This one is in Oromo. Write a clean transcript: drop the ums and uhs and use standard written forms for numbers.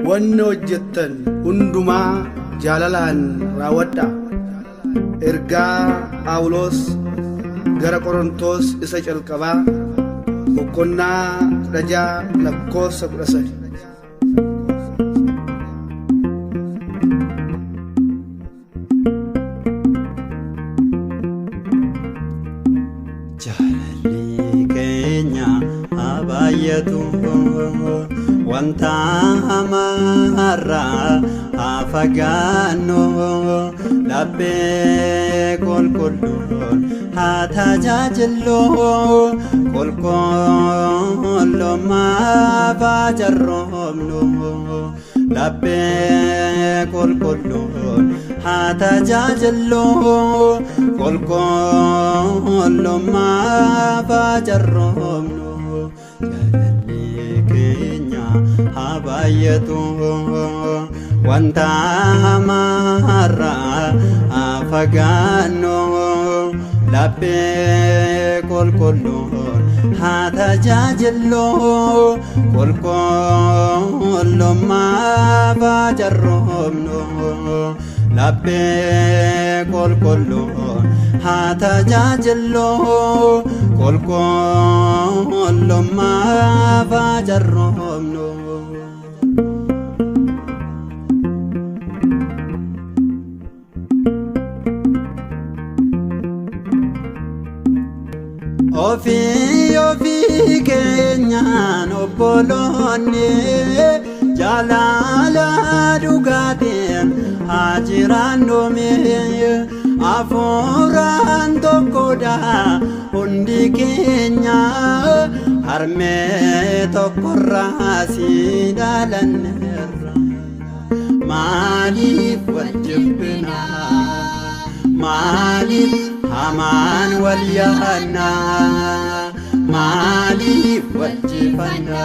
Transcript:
wanni hojjettan hundumaa jaalalaan raawwadha. Ergaa Phaawulos gara Qorontos isa calqabaa boqonnaa 16 lakkoofsa 13. Jaalalli keenya habaayatu wanta hamarraa haa fagaannu laphee qulqulluun haa tajaajillu qulqullummaaf haa jarroomnu laphee qulqulluun haa tajaajillu qulqullummaaf haa jarroomnu. Jaalalli keenya habaayatu wanta hamarraa haa fagaannu laphee qulqulluun haa tajaajillu qulqullummaaf haa jarroomnu laphee qulqulluun haa tajaajillu qulqullummaaf haa jarroomnu. Ofii keenyaan obboloonni jaalala dhugaatiin haa jiraannu hafuuraan tokkodha hundi keenya harmee tokkorraa si dhalanneerra maaliif wal jibbina maaliif hamaan wal yaadna maaliif wal jibbina.